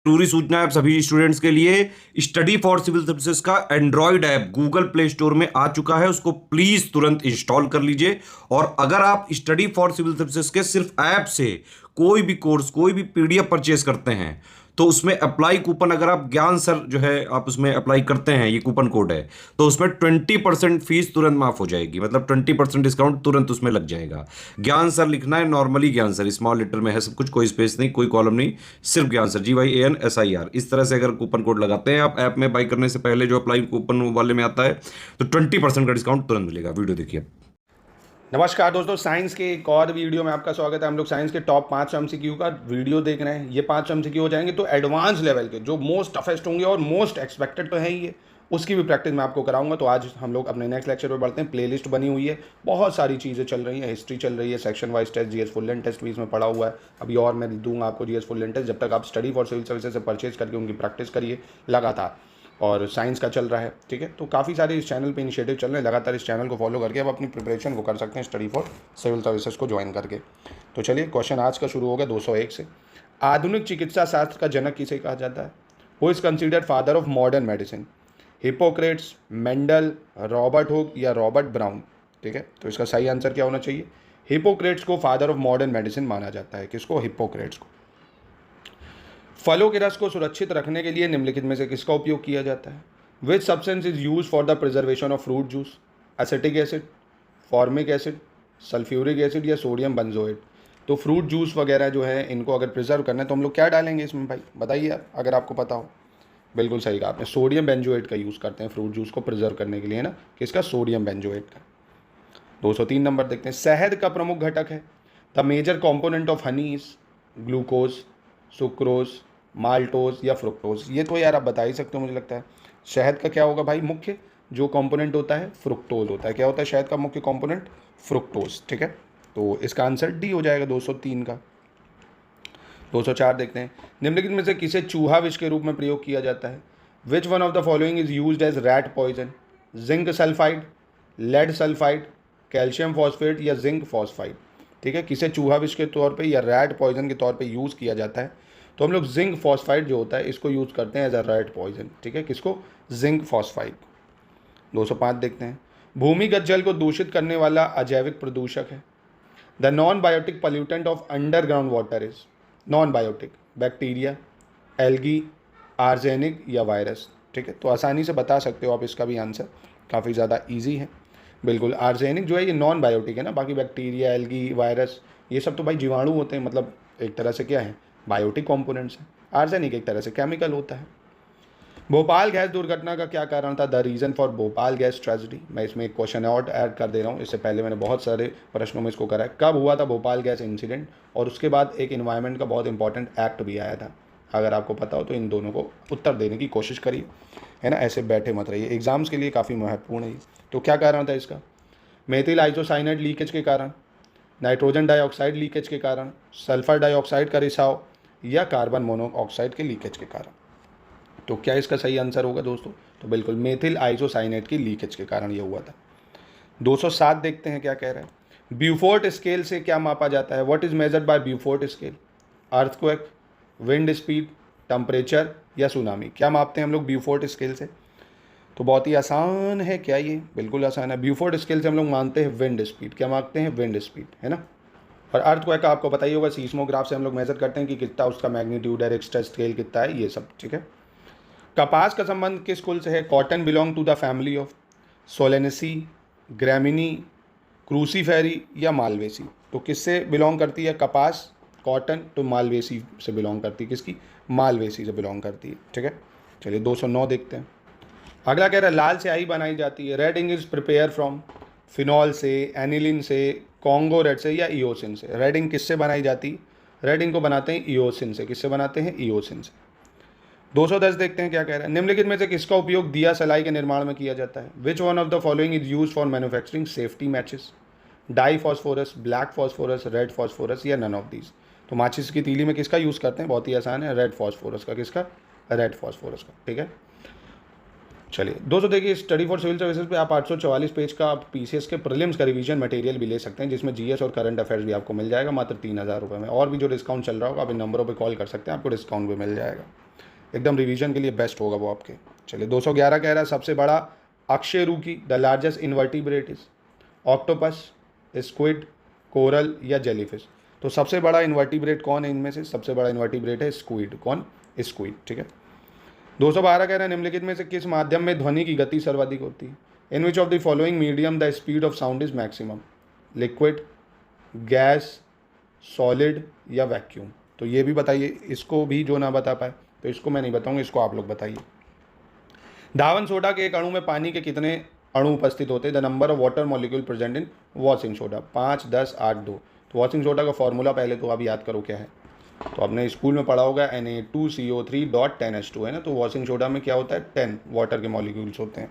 जरूरी सूचना है सभी स्टूडेंट्स के लिए। स्टडी फॉर सिविल सर्विसेज का Android app Google play store में आ चुका है, उसको प्लीज तुरंत इंस्टॉल कर लीजिए। और अगर आप स्टडी फॉर सिविल सर्विसेज के सिर्फ ऐप से कोई भी कोर्स, कोई भी पीडीएफ परचेज करते हैं तो उसमें अप्लाई कूपन, अगर आप ज्ञान सर जो है आप उसमें अप्लाई करते हैं, ये कूपन कोड है, तो उसमें 20% फीस तुरंत माफ हो जाएगी, मतलब 20% डिस्काउंट तुरंत उसमें लग जाएगा। ज्ञान सर लिखना है, नॉर्मली ज्ञान सर स्मॉल लेटर में है सब कुछ, कोई स्पेस नहीं, कोई कॉलम नहीं, सिर्फ ज्ञान सर, GYANSIR। इस तरह से अगर कूपन कोड लगाते हैं आप ऐप में बाई करने से पहले, जो अप्लाई कूपन वाले में आता है, तो 20% का डिस्काउंट तुरंत मिलेगा। वीडियो देखिए। नमस्कार दोस्तों, साइंस के एक और वीडियो में आपका स्वागत है। हम लोग साइंस के टॉप 5 MCQ का वीडियो देख रहे हैं। ये 5 MCQ हो जाएंगे तो एडवांस लेवल के, जो मोस्ट टफेस्ट होंगे और मोस्ट एक्सपेक्टेड तो है ही, ये उसकी भी प्रैक्टिस मैं आपको कराऊंगा। तो आज हम लोग अपने नेक्स्ट लेक्चर पर बढ़ते हैं। प्लेलिस्ट बनी हुई है, बहुत सारी चीज़ें चल रही हैं, हिस्ट्री चल रही है, section wise test, GS full length test भी इसमें पड़ा हुआ है। अभी और मैं दूंगा आपको GS फुल लेंथ टेस्ट, जब तक आप स्टडी फॉर सिविल सर्विसेज से परचेज करके उनकी प्रैक्टिस करिए लगातार। और साइंस का चल रहा है, ठीक है। तो काफ़ी सारे इस चैनल पे इनिशिएटिव चल रहे हैं, लगातार इस चैनल को फॉलो करके आप अपनी प्रिपरेशन को कर सकते हैं स्टडी फॉर सिविल सर्विसेज को ज्वाइन करके। तो चलिए, क्वेश्चन आज का शुरू हो गया 201 से। आधुनिक चिकित्सा शास्त्र का जनक किसे कहा जाता है? Who is considered father of modern medicine? Hippocrates, Mendel, Robert Hooke या रॉबर्ट ब्राउन? ठीक है, तो इसका सही आंसर क्या होना चाहिए? हिपोक्रेट्स को फादर ऑफ मॉडर्न मेडिसिन माना जाता है। किसको? हिपोक्रेट्स को। फलों के रस को सुरक्षित रखने के लिए निम्नलिखित में से किसका उपयोग किया जाता है? Which substance is use for the preservation of fruit juice? Acetic acid, formic acid, sulphuric acid या सोडियम बेंजोएट? तो फ्रूट जूस वगैरह जो है, इनको अगर प्रिजर्व करना है तो हम लोग क्या डालेंगे इसमें भाई, बताइए आप, अगर आपको पता हो। बिल्कुल सही कहा आपने, सोडियम बेंजोएट का यूज़ करते हैं फ्रूट जूस को प्रिजर्व करने के लिए, ना, किसका? सोडियम बेंजोएट का। 203 नंबर देखते हैं। शहद का प्रमुख घटक है। The major component of honey is glucose, sucrose, maltose या फ्रुक्टोज? ये तो यार आप बता ही सकते हो मुझे लगता है। शहद का क्या होगा भाई? मुख्य जो कंपोनेंट होता है फ्रुक्टोज होता है। क्या होता है शहद का मुख्य कंपोनेंट? फ्रुक्टोज, ठीक है। तो इसका आंसर डी हो जाएगा 203 का। 204 देखते हैं। निम्नलिखित में से किसे चूहा विष के रूप में प्रयोग किया जाता है? Which one of the following is used as rat poison? Zinc sulphide, lead sulphide, calcium phosphate या जिंक फॉस्फाइड? ठीक है, किसे चूहा विष के तौर पे या रैट पॉइजन के तौर पे यूज़ किया जाता है? तो हम लोग जिंक फॉस्फाइड जो होता है इसको यूज़ करते हैं एज अ रैट पॉइजन, ठीक है। किसको? Zinc phosphide. 205 देखते हैं। भूमिगत जल को दूषित करने वाला अजैविक प्रदूषक है। The non biotic pollutant of underground water is? Non biotic, bacteria, algae, arsenic या वायरस? ठीक है, तो आसानी से बता सकते हो आप इसका भी आंसर, काफ़ी ज़्यादा ईजी है। बिल्कुल, आर्जेनिक जो है ये नॉन बायोटिक है ना, बाकी बैक्टीरिया, एल्गी, वायरस ये सब तो भाई जीवाणु होते हैं, मतलब एक तरह से क्या है, बायोटिक कंपोनेंट्स हैं। आर्सेनिक एक तरह से केमिकल होता है। भोपाल गैस दुर्घटना का क्या कारण था? The reason for Bhopal gas tragedy? मैं इसमें एक क्वेश्चन और ऐड कर दे रहा हूँ, इससे पहले मैंने बहुत सारे प्रश्नों में इसको करा है। कब हुआ था भोपाल गैस इंसिडेंट? और उसके बाद एक इन्वायरमेंट का बहुत इंपॉर्टेंट एक्ट भी आया था। अगर आपको पता हो तो इन दोनों को उत्तर देने की कोशिश करिए, है ना, ऐसे बैठे मत रहिए, एग्जाम्स के लिए काफ़ी महत्वपूर्ण है। तो क्या कारण था इसका? मेथिल आइसोसाइनेट लीकेज के कारण, नाइट्रोजन डाइऑक्साइड लीकेज के कारण, सल्फर डाइऑक्साइड का रिसाव या कार्बन मोनोऑक्साइड के लीकेज के कारण? तो क्या इसका सही आंसर होगा दोस्तों? तो बिल्कुल मेथिल आइसोसाइनेट की लीकेज के कारण ये हुआ था। 207 देखते हैं क्या कह रहे हैं। ब्यूफोर्ट स्केल से क्या मापा जाता है? What is measured by Beaufort scale? Earthquake, wind speed, temperature या सुनामी? क्या मापते हैं हम लोग ब्यूफोर्ट स्केल से? तो बहुत ही आसान है क्या ये? बिल्कुल आसान है। ब्यूफोर्ट स्केल से हम लोग मानते हैं विंड स्पीड। क्या मापते हैं? विंड स्पीड, है ना। और अर्थक्वेक का आपको पता ही होगा, सीस्मोग्राफ से हम लोग मेजर करते हैं कि कितना उसका मैग्नीट्यूड है, रिक्टर स्केल कितना है, ये सब, ठीक है। कपास का संबंध किस कुल से है? Cotton belong to the family of Solanaceae, Gramineae, Cruciferae या मालवेसी? तो किससे बिलोंग करती है कपास? कॉटन, तो मालवेसी से बिलोंग करती है। किसकी? मालवेसी से बिलोंग करती है, ठीक है। चलिए 209 देखते हैं। अगला कह रहा है लाल स्याही बनाई जाती है। Red ink is prepare from? Phenol से, एनिलिन से, कॉन्गो रेड से या इओसिन से? रेड इंक किससे बनाई जाती है? रेड इंक को बनाते हैं इओसिन से। किससे बनाते हैं? इओसिन से। 210 देखते हैं क्या कह रहा है। निम्नलिखित में से किसका उपयोग दिया सलाई के निर्माण में किया जाता है? Which one of the following is use for manufacturing safety matches? Dye phosphorus, black phosphorus, red phosphorus या नन ऑफ दीज? तो माचिस की तीली में किसका यूज़ करते हैं? बहुत ही आसान है, रेड फॉस्फोरस का। किसका? रेड फॉस्फोरस का, ठीक है। चलिए दोस्तों देखिए, स्टडी फॉर सिविल सर्विसेज पे आप 844 पेज का आप PCS के प्रीलिम्स का रिवीजन मटेरियल भी ले सकते हैं, जिसमें GS और करंट अफेयर्स भी आपको मिल जाएगा मात्र 3000 रुपये में। और भी जो डिस्काउंट चल रहा होगा आप इन नंबरों पे कॉल कर सकते हैं, आपको डिस्काउंट भी मिल जाएगा। एकदम रिवीजन के लिए बेस्ट होगा वो आपके। चलिए 211 कह रहा है सबसे बड़ा अकशेरुकी, the largest invertebrate is octopus, squid, coral या जेलीफिश। तो सबसे बड़ा इन्वर्टिब्रेट कौन है इनमें से? सबसे बड़ा इन्वर्टिब्रेट है स्क्विड। कौन? स्क्विड। ठीक है। 212 कह रहा है निम्नलिखित में से किस माध्यम में ध्वनि की गति सर्वाधिक होती है? In which of the following medium the speed of sound is maximum? Liquid, gas, solid या वैक्यूम। तो ये भी बताइए, इसको भी जो ना बता पाए तो इसको मैं नहीं बताऊंगा, इसको आप लोग बताइए। धावन सोडा के एक अणु में पानी के कितने अणु उपस्थित होते हैं? The number of water molecule present in washing soda. 5, 10, 8, 2। तो वॉशिंग सोडा का फॉर्मूला पहले तो आप याद करो क्या है। तो आपने स्कूल में पढ़ा होगा Na2CO3.10H2 है ना। तो वॉशिंग सोडा में क्या होता है? 10 वाटर के मॉलिक्यूल्स होते हैं।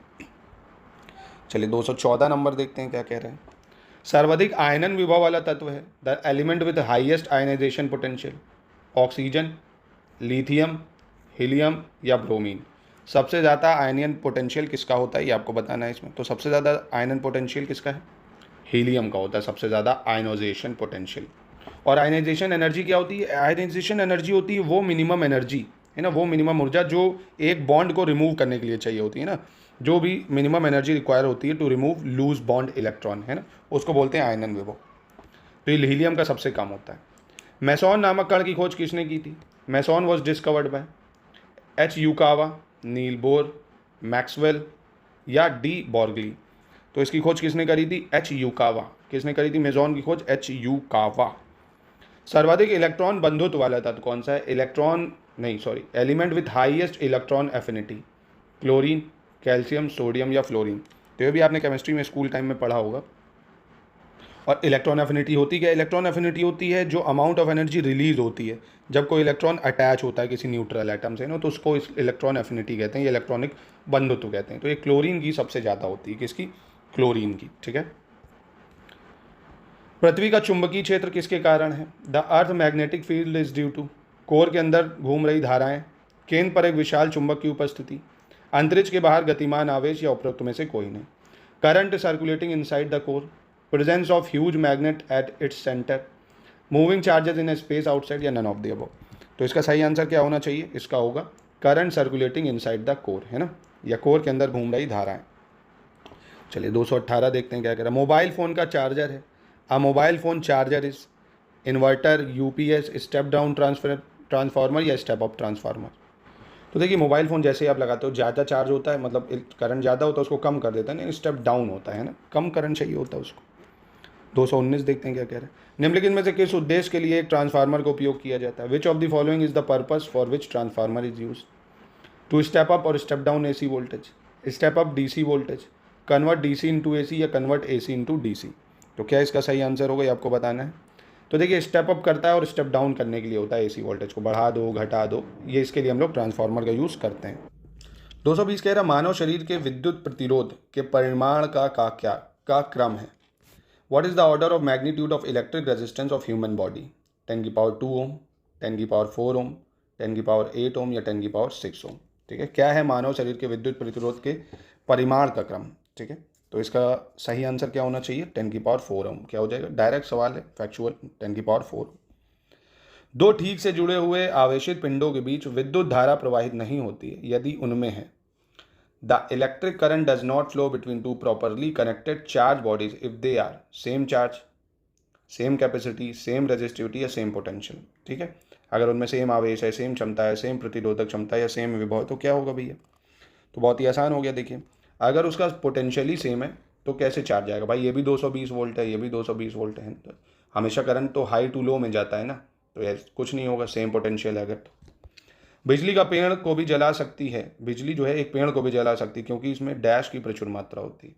चलिए 214 नंबर देखते हैं क्या कह रहे हैं। सर्वाधिक आयनन विभव वाला तत्व है the element with highest ionisation potential? Oxygen, lithium, helium या ब्रोमीन। सबसे ज़्यादा आयनियन पोटेंशियल किसका होता है ये आपको बताना है इसमें। तो सबसे ज़्यादा आयनन पोटेंशियल किसका है? हीलियम का होता है सबसे ज़्यादा आयनाइजेशन पोटेंशियल। और आयनाइजेशन एनर्जी क्या होती है? आयनाइजेशन एनर्जी होती है वो मिनिमम एनर्जी है ना, वो मिनिमम ऊर्जा जो एक बॉन्ड को रिमूव करने के लिए चाहिए होती है ना, जो भी मिनिमम एनर्जी रिक्वायर होती है to remove loose bond electron है ना, उसको बोलते हैं आयनन विभव। तो ये हीलियम का सबसे कम होता है। मेसॉन नामक कण की खोज किसने की थी? Meson was discovered by H Yukawa, Niels Bohr, Maxwell या डी बॉर्गली। तो इसकी खोज किसने करी थी? H Yukawa. किसने करी थी मेसॉन की खोज? H Yukawa. सर्वाधिक इलेक्ट्रॉन बंधुत्व वाला तत्व कौन सा है? Element with highest electron affinity? Chlorine, calcium, sodium या फ्लोरीन। तो ये भी आपने केमिस्ट्री में स्कूल टाइम में पढ़ा होगा। और इलेक्ट्रॉन एफिनिटी होती क्या? इलेक्ट्रॉन एफिनिटी होती है जो अमाउंट ऑफ एनर्जी रिलीज होती है जब कोई इलेक्ट्रॉन अटैच होता है किसी न्यूट्रल एटम से ना, तो उसको इलेक्ट्रॉन एफिनिटी कहते हैं, ये इलेक्ट्रॉनिक बंधुत्व कहते हैं। तो ये क्लोरीन की सबसे ज़्यादा होती है। किसकी? क्लोरीन की। ठीक है। पृथ्वी का चुंबकीय क्षेत्र किसके कारण है? The earth magnetic field is due to core के अंदर घूम रही धाराएं, केंद्र पर एक विशाल चुंबक की उपस्थिति, अंतरिक्ष के बाहर गतिमान आवेश या उपरोक्त में से कोई नहीं। Current circulating inside the core, presence of huge magnet at its centre, moving charges in space outside या नन ऑफ द अबव। तो इसका सही आंसर क्या होना चाहिए? इसका होगा current circulating inside the core है ना, या कोर के अंदर घूम रही धाराएं। चलिए 218 देखते हैं क्या कह रहा है। मोबाइल फ़ोन का चार्जर है। अ mobile phone charger is inverter, UPS, step down transformer या स्टेप अप ट्रांसफार्मर। तो देखिए मोबाइल फ़ोन जैसे ही आप लगाते हो ज़्यादा चार्ज होता है, मतलब करंट ज़्यादा होता है उसको कम कर देता है ना, स्टेप डाउन होता है ना, कम करंट चाहिए होता है उसको। 219 देखते हैं क्या कह रहे हैं। निम्नलिखित में से किस उद्देश्य के लिए एक ट्रांसफार्मर का उपयोग किया जाता है? Which of the following is the purpose for which transformer is use? To step up और step down AC voltage, step up DC voltage, convert DC into AC या कन्वर्ट एसी इंटू डीसी। तो क्या इसका सही answer होगा ये आपको बताना है। तो देखिए स्टेप अप करता है और स्टेप डाउन करने के लिए होता है, एसी वोल्टेज को बढ़ा दो घटा दो, ये इसके लिए हम लोग ट्रांसफार्मर का यूज़ करते हैं। 220 कह रहा मानव शरीर के विद्युत प्रतिरोध के परिमाण का क्रम है? What is the order of magnitude of electric resistance of human body? 10⁻² ओम, 10⁻4 ओम, 10⁸ ओम या 10⁻6 ओम। ठीक है, क्या है मानव शरीर के विद्युत प्रतिरोध के परिमाण का क्रम? ठीक है, तो इसका सही आंसर क्या होना चाहिए? 10⁻4 ओम। क्या हो जाएगा? डायरेक्ट सवाल है, फैक्चुअल। 10⁻4। दो ठीक से जुड़े हुए आवेशित पिंडों के बीच विद्युत धारा प्रवाहित नहीं होती है यदि उनमें है the electric current does not flow between two properly connected charge bodies if they are same charge, same capacity, same resistivity या सेम पोटेंशियल। ठीक है, अगर उनमें सेम आवेश है, सेम क्षमता है, सेम प्रतिरोधक क्षमता या सेम विभव, तो क्या होगा भैया? तो बहुत ही आसान हो गया। देखिए अगर उसका पोटेंशियल ही सेम है तो कैसे चार्ज आएगा भाई? ये भी 220 वोल्ट है, ये भी 220 वोल्ट है, तो हमेशा करंट तो हाई टू लो में जाता है ना, तो ये कुछ नहीं होगा, सेम पोटेंशियल है अगर। तो बिजली का पेड़ को भी जला सकती है, बिजली जो है एक पेड़ को भी जला सकती है क्योंकि इसमें डैश की प्रचुर मात्रा होती है।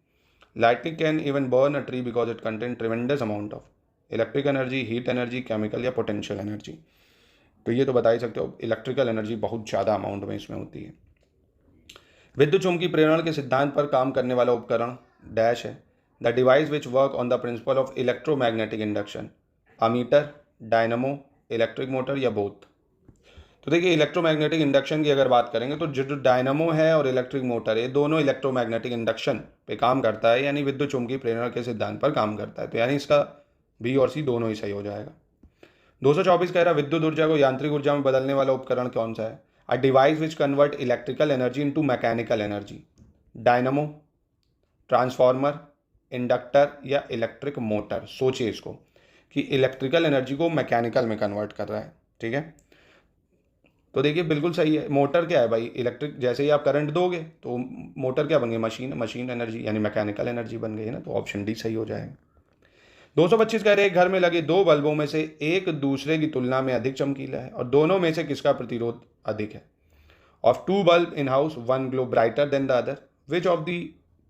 Lightning can even burn a tree because it contain tremendous amount of electric energy, heat energy, chemical या पोटेंशियल एनर्जी। तो ये तो बता ही सकते हो, इलेक्ट्रिकल एनर्जी बहुत ज़्यादा अमाउंट में इसमें होती है। विद्युत चुम्बकीय प्रेरण के सिद्धांत पर काम करने वाला उपकरण डैश है? The device which work on the principle of electromagnetic induction, ammeter, dynamo, electric motor या बोथ। तो देखिए इलेक्ट्रोमैग्नेटिक इंडक्शन की अगर बात करेंगे तो जो डायनमो है और इलेक्ट्रिक मोटर है, दोनों इलेक्ट्रोमैग्नेटिक इंडक्शन पे काम करता है, यानी विद्युत चुम्बकीय प्रेरण के सिद्धांत पर काम करता है। तो यानी इसका बी और सी दोनों ही सही हो जाएगा। 224 कह रहा विद्युत ऊर्जा को यांत्रिक ऊर्जा में बदलने वाला उपकरण कौन सा है? A device which convert electrical energy into mechanical energy, dynamo, transformer, inductor या इलेक्ट्रिक मोटर। सोचिए इसको कि इलेक्ट्रिकल एनर्जी को मैकेनिकल में कन्वर्ट कर रहा है, ठीक है। तो देखिए बिल्कुल सही है। मोटर क्या है भाई, इलेक्ट्रिक, जैसे ही आप करंट दोगे तो मोटर क्या बन गई, मशीन एनर्जी यानी मैकेनिकल एनर्जी बन गई है ना, तो ऑप्शन डी सही हो जाएगा। 225 कह रहे हैं घर में लगे दो बल्बों में से एक दूसरे की तुलना में अधिक चमकीला है और दोनों में से किसका प्रतिरोध अधिक है। Of two bulb in house one glow brighter than the other, which of the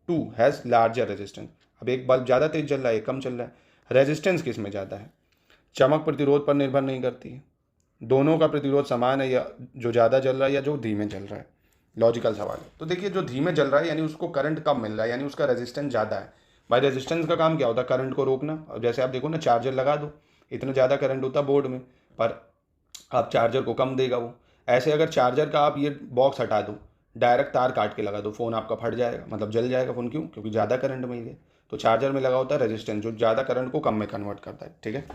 two has larger resistance. अब एक बल्ब ज़्यादा तेज जल रहा है, एक कम चल रहा है, रेजिस्टेंस किस में ज़्यादा है। चमक प्रतिरोध पर निर्भर नहीं करती है, दोनों का प्रतिरोध समान है, या जो ज़्यादा जल रहा है या जो धीमे जल रहा है। लॉजिकल सवाल है। तो देखिए जो धीमे जल रहा है यानी उसको करंट कम मिल रहा है, यानी उसका रेजिस्टेंस ज़्यादा है। भाई रेजिस्टेंस का काम क्या होता है, करंट को रोकना। और जैसे आप देखो ना, चार्जर लगा दो, इतना ज़्यादा करंट होता है बोर्ड में, पर आप चार्जर को कम देगा वो। ऐसे अगर चार्जर का आप ये बॉक्स हटा दो, डायरेक्ट तार काट के लगा दो, फ़ोन आपका फट जाएगा, मतलब जल जाएगा फ़ोन। क्यों? क्योंकि ज़्यादा करंट मिल गया। तो चार्जर में लगा होता है रेजिस्टेंस, जो ज़्यादा करंट को कम में कन्वर्ट करता है, ठीक है।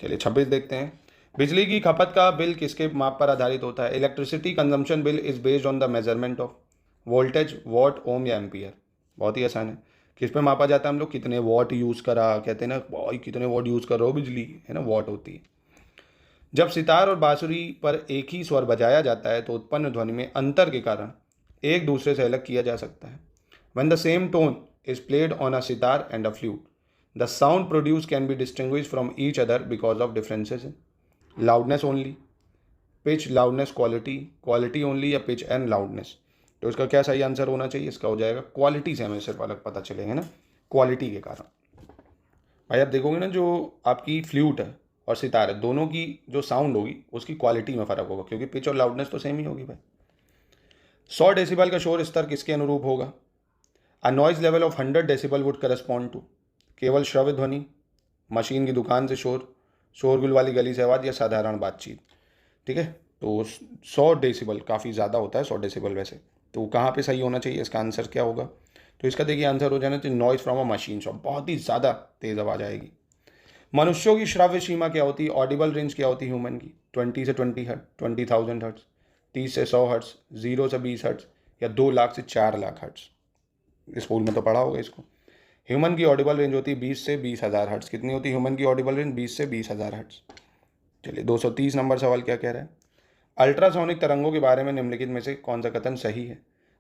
चलिए 26 देखते हैं। बिजली की खपत का बिल किसके माप पर आधारित होता है। Electricity consumption bill is based on the measurement of voltage, watt, ohm या एम्पियर। बहुत ही आसान है। किस पे मापा जाता है हम लोग, कितने वॉट यूज़ करा, कहते हैं ना भाई कितने वॉट यूज़ कर रहे हो बिजली, है ना, वॉट होती है। जब सितार और बांसुरी पर एक ही स्वर बजाया जाता है तो उत्पन्न ध्वनि में अंतर के कारण एक दूसरे से अलग किया जा सकता है। When the same tone is played on a sitar and a flute, the sound produced can be distinguished from each other because of differences in loudness only, pitch, loudness, quality only या pitch and loudness। तो इसका क्या सही answer होना चाहिए, इसका हो जाएगा क्वालिटी से हमें सिर्फ अलग पता चलेंगे ना, क्वालिटी के कारण। भाई आप देखोगे ना, जो आपकी फ्लूट है और सितार है, दोनों की जो साउंड होगी उसकी क्वालिटी में फ़र्क होगा, क्योंकि पिच और लाउडनेस तो सेम ही होगी भाई। 100 डेसिबल का शोर स्तर किसके अनुरूप होगा। A noise level of 100 decibel would correspond to केवल श्रव्य ध्वनि, मशीन की दुकान से शोर, शोरगुल वाली गली से आवाज़ या साधारण बातचीत, ठीक है। तो 100 डेसिबल काफ़ी ज़्यादा होता है, 100 डेसिबल वैसे। तो कहाँ पे सही होना चाहिए, इसका आंसर क्या होगा। तो इसका देखिए आंसर हो जाना चाहिए noise from a machine shop, बहुत ही ज़्यादा तेज़ आवाज़ आएगी। मनुष्यों की श्राव्य सीमा क्या होती है, ऑडिबल रेंज क्या होती है ह्यूमन की। 20 से 20,000 हर्ट्स, 30 से 100 हर्ट्स, 0 से 20 हर्ट्स या 2 लाख से 4 लाख हर्ट्स। स्कूल में तो पढ़ा होगा इसको। ह्यूमन की ऑडिबल रेंज होती है 20 से 20,000 हर्ट्स। कितनी होती है ह्यूमन की ऑडिबल रेंज, 20 से 20,000 हर्ट्स। चलिए 230 नंबर सवाल क्या कह रहा है। अल्ट्रासोनिक तरंगों के बारे में निम्नलिखित में से कौन सा कथन सही है।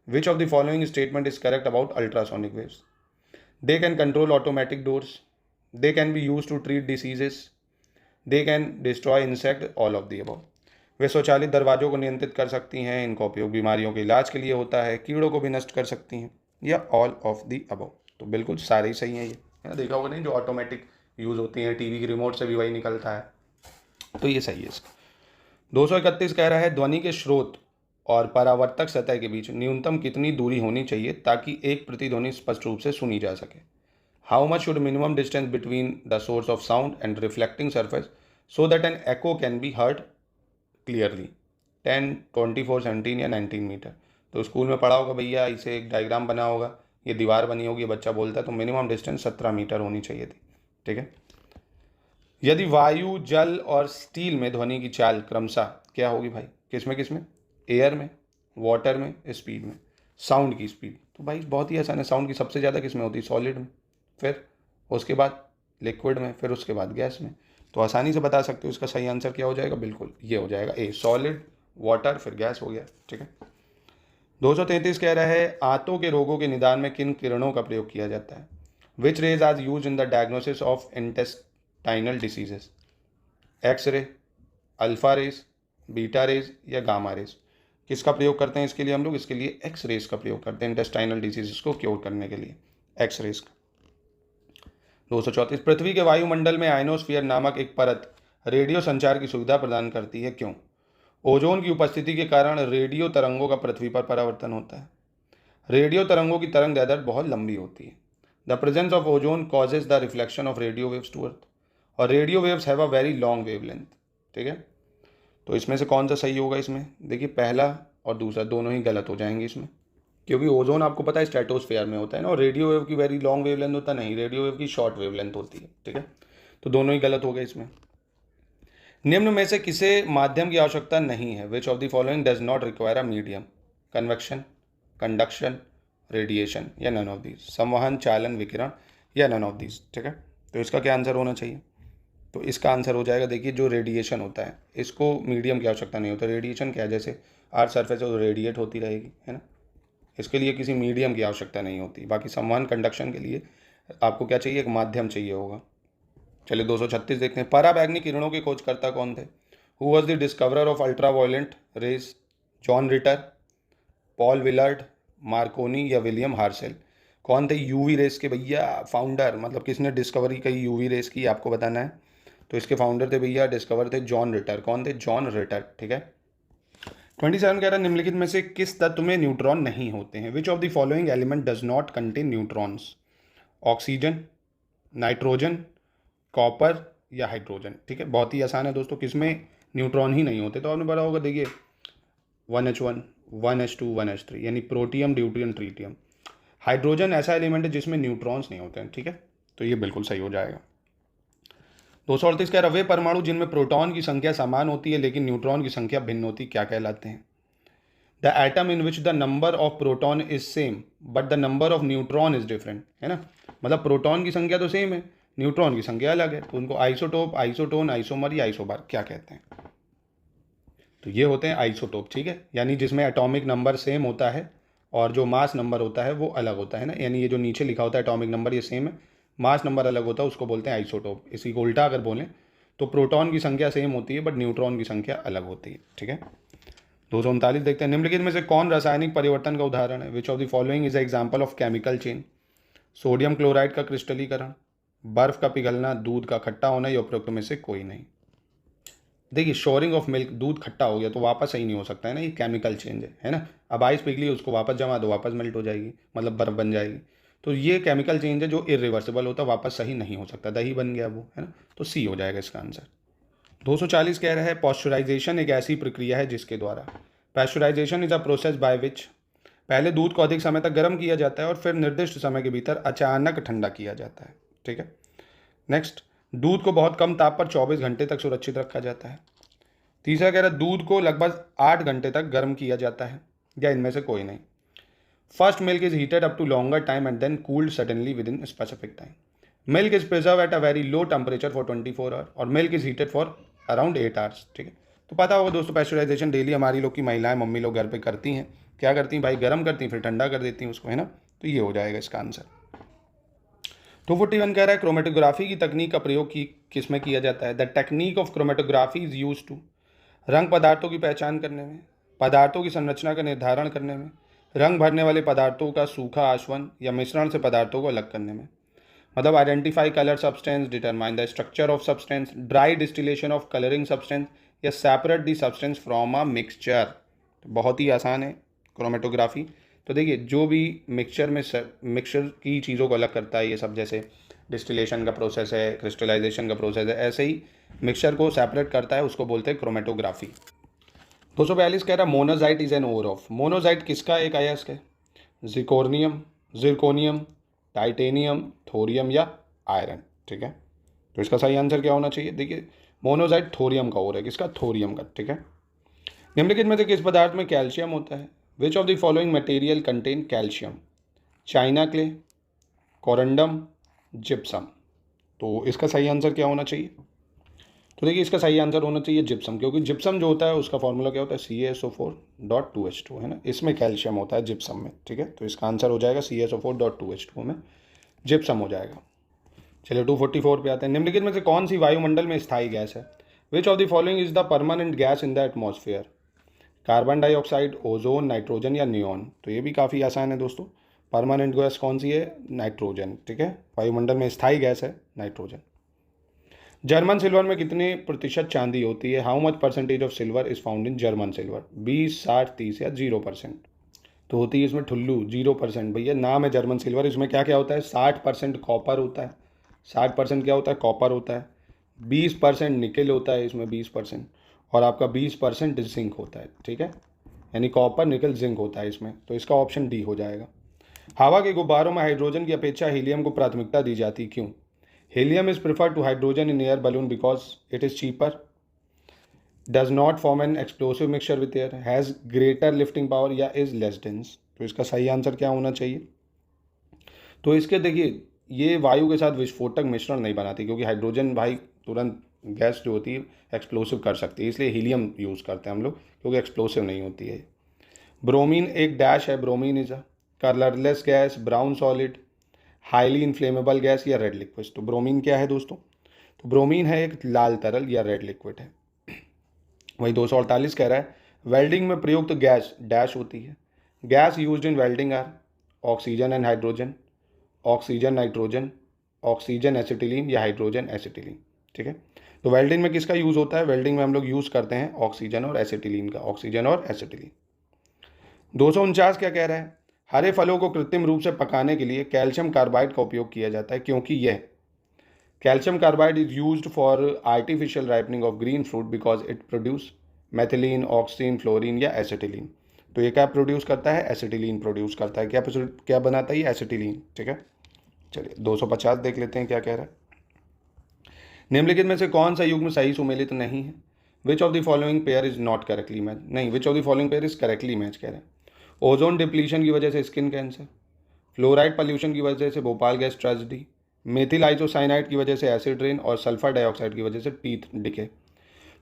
Which of the following statement is correct about ultrasonic waves. They can control automatic doors, they can be used to treat diseases, they can destroy insect, all of the above। वे स्वचालित दरवाजों को नियंत्रित कर सकती हैं, इनका उपयोग बीमारियों के इलाज के लिए होता है, कीड़ों को भी नष्ट कर सकती हैं, या ऑल ऑफ द अबव। तो बिल्कुल सारे ही सही हैं ये, है ना। देखा होगा नहीं, जो ऑटोमेटिक यूज़ होती हैं, टीवी की रिमोट से भी वही निकलता है, तो ये सही है इसका। 231 कह रहा है ध्वनि के स्रोत और परावर्तक सतह के बीच न्यूनतम कितनी दूरी होनी चाहिए ताकि एक प्रतिध्वनि स्पष्ट रूप से सुनी जा सके। How much should minimum distance between the source of sound and reflecting surface so that an echo can be heard clearly? 10, 24, 17 या 19 मीटर। तो स्कूल में पढ़ा होगा भैया, इसे एक डायग्राम बना होगा, ये दीवार बनी होगी, बच्चा बोलता है, तो मिनिमम डिस्टेंस 17 मीटर होनी चाहिए थी, ठीक है। यदि वायु, जल और स्टील में ध्वनि की चाल क्रमशः क्या होगी भाई, किसमें, एयर में, वाटर में, स्पीड में, साउंड की स्पीड। तो भाई बहुत ही आसान है, साउंड की सबसे ज़्यादा किसमें होती है, सॉलिड में, फिर उसके बाद लिक्विड में, फिर उसके बाद गैस में। तो आसानी से बता सकते हो इसका सही आंसर क्या हो जाएगा, बिल्कुल ये हो जाएगा ए, सॉलिड, वाटर, फिर गैस हो गया, ठीक है। 233 कह रहा है आंतों के रोगों के निदान में किन किरणों का प्रयोग किया जाता है। Which rays are use in the diagnosis of intestinal diseases. X ray, alpha rays, beta rays या गामा रेज। किसका प्रयोग करते हैं इसके लिए हम लोग, इसके लिए एक्स रेज का प्रयोग करते हैं इंटेस्टाइनल डिसीजेस को क्योर करने के लिए, एक्स रेज का। 234 पृथ्वी के वायुमंडल में आयनोस्फीयर नामक एक परत रेडियो संचार की सुविधा प्रदान करती है, क्यों। ओजोन की उपस्थिति के कारण रेडियो तरंगों का पृथ्वी पर परावर्तन होता है। रेडियो तरंगों की तरंग दैर्ध्य बहुत लंबी होती है। The presence of ozone causes the reflection of radio waves to earth, और radio waves have a very long wavelength, ठीक है। तो इसमें से कौन सा सही होगा, इसमें देखिए पहला और दूसरा दोनों ही गलत हो जाएंगे इसमें, क्योंकि ओजोन आपको पता है स्ट्रेटोस्फेयर में होता है ना, और रेडियो वेव की वेरी लॉन्ग वेवलेंथ होता नहीं, रेडियो वेव की शॉर्ट वेवलेंथ होती है, ठीक है। तो दोनों ही गलत हो गए इसमें। निम्न में से किसे माध्यम की आवश्यकता नहीं है? Which of the following does not require a medium? Convection, conduction, radiation या नन ऑफ दीज? संवहन, चालन, विकिरण या नन ऑफ दीज। ठीक है, तो इसका क्या आंसर होना चाहिए? तो इसका आंसर हो जाएगा, देखिए जो रेडिएशन होता है इसको मीडियम की आवश्यकता नहीं होता। रेडिएशन क्या है, जैसे अर्थ सरफेस है वो रेडिएट होती रहेगी, है ना, इसके लिए किसी मीडियम की आवश्यकता नहीं होती। बाकी संवहन, कंडक्शन के लिए आपको क्या चाहिए, एक माध्यम चाहिए होगा। चलिए 236 देखते हैं। पराबैंगनी किरणों के खोजकर्ता कौन थे? Who was the discoverer of ultra violent rays? John Ritter, Paul Willard, Marconi या विलियम हार्सेल? कौन थे यूवी रेस के भैया फाउंडर, मतलब किसने डिस्कवरी की यूवी रेस की, आपको बताना है। तो इसके फाउंडर थे भैया, डिस्कवर थे जॉन रिटर। कौन थे? John Ritter. ठीक है। 27 कह रहा है निम्नलिखित में से किस तत्व में न्यूट्रॉन नहीं होते हैं? विच of the following element does not contain neutrons? Oxygen, nitrogen, copper या हाइड्रोजन? ठीक है, बहुत ही आसान है दोस्तों, किसमें न्यूट्रॉन ही नहीं होते? तो आपने पढ़ा होगा, देखिए 1H1, 1H2, 1H3, यानी प्रोटियम, ड्यूटियम, ट्रीटियम। हाइड्रोजन ऐसा एलिमेंट है जिसमें न्यूट्रॉन्स नहीं होते हैं। ठीक है, तो ये बिल्कुल सही हो जाएगा। 238 कह रहा वे परमाणु जिनमें प्रोटॉन की संख्या समान होती है लेकिन न्यूट्रॉन की संख्या भिन्न होती क्या कहलाते हैं? The atom in which the number of proton is same but the number of neutron is different, है ना, मतलब प्रोटॉन की संख्या तो सेम है, न्यूट्रॉन की संख्या अलग है, तो उनको आइसोटोप, आइसोटोन, आइसोमर या आइसोबार क्या कहते हैं? तो ये होते हैं आइसोटोप। ठीक है, यानी जिसमें एटॉमिक नंबर सेम होता है और जो मास नंबर होता है वो अलग होता है ना, यानी ये जो नीचे लिखा होता है एटॉमिक नंबर ये सेम है, मास नंबर अलग होता है, उसको बोलते हैं आइसोटोप। इसी को उल्टा अगर बोलें तो प्रोटॉन की संख्या सेम होती है बट न्यूट्रॉन की संख्या अलग होती है। ठीक है, 239 देखते हैं। निम्नलिखित में से कौन रासायनिक परिवर्तन का उदाहरण है? Which of the following is example of chemical chain? Sodium chloride का क्रिस्टलीकरण, बर्फ का पिघलना, दूध का खट्टा होना या उपरोक्त में से कोई नहीं? देखिए शोरिंग ऑफ मिल्क, दूध खट्टा हो गया तो वापस सही नहीं हो सकता है ना, ये केमिकल चेंज है ना। अब आइस पिघली उसको वापस जमा दो, वापस मेल्ट हो जाएगी, मतलब बर्फ बन जाएगी। तो ये केमिकल चेंज है जो इरिवर्सिबल होता है, वापस सही नहीं हो सकता। दही बन गया वो, है ना, तो सी हो जाएगा इसका आंसर। 240 कह रहा है पॉस्चराइजेशन एक ऐसी प्रक्रिया है जिसके द्वारा, pasteurisation is a process by which, पहले दूध को अधिक समय तक गर्म किया जाता है और फिर निर्दिष्ट समय के भीतर अचानक ठंडा किया जाता है। ठीक है, नेक्स्ट, दूध को बहुत कम ताप पर 24 घंटे तक सुरक्षित रखा जाता है। तीसरा कह रहा है दूध को लगभग 8 घंटे तक गर्म किया जाता है, या इनमें से कोई नहीं? First milk is heated up to longer time and then cooled suddenly within specific time. Milk is preserve at a very low temperature for 24 hour और milk is heated for around 8 hours. ठीक है, तो पता होगा दोस्तों pasteurisation daily हमारी लोग की महिलाएं, मम्मी लोग घर पे करती हैं। क्या करती हैं भाई, गर्म करती हैं फिर ठंडा कर देती हैं उसको, है ना, तो ये हो जाएगा इसका आंसर। 241 कह रहा है क्रोमेटोग्राफी की तकनीक का प्रयोग किस में किया जाता है? The technique of chromatography is use to, रंग पदार्थों की पहचान करने में, पदार्थों की संरचना का निर्धारण करने में, रंग भरने वाले पदार्थों का सूखा आसवन या मिश्रण से पदार्थों को अलग करने में। मतलब identify colour substance, determine the structure of substance, dry distillation of colouring substance या separate the substance from a mixture. बहुत ही आसान है क्रोमेटोग्राफी। तो देखिए जो भी मिक्सचर में मिक्सचर की चीज़ों को अलग करता है, ये सब जैसे डिस्टिलेशन का प्रोसेस है, क्रिस्टलाइजेशन का प्रोसेस है, ऐसे ही मिक्सचर को सेपरेट करता है, उसको बोलते हैं क्रोमेटोग्राफी। 242 कह रहा है monazite is an ore of, monazite किसका एक अयस्क है? जिकोर्नियम, जिरकोनियम, टाइटेनियम, थोरियम या आयरन? ठीक है, तो इसका सही आंसर क्या होना चाहिए? देखिए मोनोजाइट थोरियम का ओर है, किसका? थोरियम का। ठीक है, निम्नलिखित में से किस पदार्थ में कैल्शियम होता है? Which of the following material contain calcium? China clay, corundum, gypsum? तो इसका सही आंसर क्या होना चाहिए? तो देखिए इसका सही आंसर होना चाहिए जिप्सम, क्योंकि जिप्सम जो होता है उसका फॉर्मूला क्या होता है? CaSO4.2H2, है ना, इसमें कैल्शियम होता है जिप्सम में। ठीक है, तो इसका आंसर हो जाएगा CaSO4.2H2 में जिप्सम हो जाएगा। चलिए 244 पे आते हैं। निम्नलिखित में से कौन सी वायुमंडल में स्थायी गैस है? Which of the following is the permanent gas in the atmosphere? Carbon dioxide, ozone, nitrogen या नियॉन? तो ये भी काफ़ी आसान है दोस्तों। परमानेंट गैस कौन सी है? नाइट्रोजन। ठीक है, वायुमंडल में स्थायी गैस है नाइट्रोजन। जर्मन सिल्वर में कितने प्रतिशत चांदी होती है? How much percentage of silver is found in German silver? 20, 60, 30 या 0%? तो होती है इसमें ठुल्लू 0%। भैया नाम है जर्मन सिल्वर, इसमें क्या क्या होता है? 60% कॉपर होता है, 60% क्या होता है? कॉपर होता है, 20% निकेल होता है इसमें 20%, और आपका 20% जिंक होता है। ठीक है, यानी कॉपर, निकल, जिंक होता है इसमें, तो इसका ऑप्शन डी हो जाएगा। हवा के गुब्बारों में हाइड्रोजन की अपेक्षा हीलियम को प्राथमिकता दी जाती, क्यों? Helium is prefer to hydrogen in air balloon because it is cheaper, does not form an explosive mixture with air, has greater lifting power या इज लेस डेंस। तो इसका सही आंसर क्या होना चाहिए? तो इसके देखिए ये वायु के साथ विस्फोटक मिश्रण नहीं बनाती, क्योंकि हाइड्रोजन भाई तुरंत गैस जो होती है एक्सप्लोसिव कर सकती है, इसलिए हीलियम यूज़ करते हैं हम लोग, क्योंकि एक्सप्लोसिव नहीं होती है। ब्रोमीन एक डैश है, bromine is a colourless gas, brown solid, highly inflammable gas या रेड लिक्विड। तो ब्रोमीन क्या है दोस्तों? तो ब्रोमीन है एक लाल तरल या रेड लिक्विड है। वही 248 कह रहा है वेल्डिंग में प्रयुक्त गैस डैश होती है। Gas used in welding are oxygen and hydrogen, oxygen nitrogen, oxygen acetylene या हाइड्रोजन एसिटिलीन। ठीक है, तो वेल्डिंग में किसका यूज़ होता है? वेल्डिंग में हम लोग यूज़ करते हैं ऑक्सीजन और एसिटिलीन का, ऑक्सीजन और एसिटिलीन। 249 क्या कह रहा है? हरे फलों को कृत्रिम रूप से पकाने के लिए कैल्शियम कार्बाइड का उपयोग किया जाता है, क्योंकि यह calcium carbide is used for artificial ripening of green fruit because it produce methylene, oxygen, fluorine या एसिटिलीन। तो ये क्या प्रोड्यूस करता है? एसिटिलीन प्रोड्यूस करता है। क्या बनाता है ये? एसिटिलीन। ठीक है, चलिए 250 देख लेते हैं क्या कह रहा है। निम्नलिखित में से कौन सा युग्म सही सुमेलित नहीं है? Which of the following pair is not correctly match, नहीं, which of the following pair is correctly match कह रहे हैं। ओजोन डिप्लीशन की वजह से स्किन कैंसर, फ्लोराइड पॉल्यूशन की वजह से Bhopal gas tragedy, methyl isocyanide की वजह से एसिड रेन और सल्फर डाइऑक्साइड की वजह से टीथ डिके।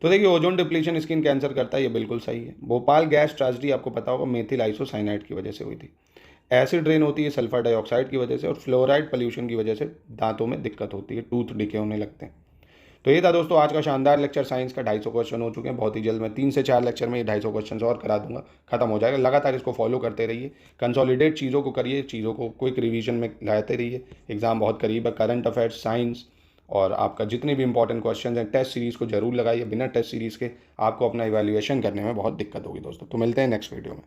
तो देखिए ओजोन डिप्लीशन स्किन कैंसर करता है, ये बिल्कुल सही है। भोपाल गैस ट्रेजेडी आपको पता होगा मेथिल आइसोसाइनाइड की वजह से हुई थी। एसिड रेन होती है सल्फर डाइऑक्साइड की वजह से, और फ्लोराइड पॉल्यूशन की वजह से दांतों में दिक्कत होती है, टूथ डिके होने लगते हैं। तो ये था दोस्तों आज का शानदार लेक्चर साइंस का। 250 क्वेश्चन हो चुके हैं। बहुत ही जल्द मैं 3 से 4 लेक्चर में ये 250 क्वेश्चन और करा दूंगा, खत्म हो जाएगा। लगातार इसको फॉलो करते रहिए, कंसोलिडेट चीज़ों को करिए, चीज़ों को क्विक रिवीजन में लाते रहिए। एग्जाम बहुत करीब है। करंट अफेयर्स, साइंस और आपका जितने भी इंपॉर्टेंट क्वेश्चन हैं, टेस्ट सीरीज़ को जरूर लगाइए। बिना टेस्ट सीरीज़ के आपको अपना इवैल्यूएशन करने में बहुत दिक्कत होगी दोस्तों। तो मिलते हैं नेक्स्ट वीडियो में।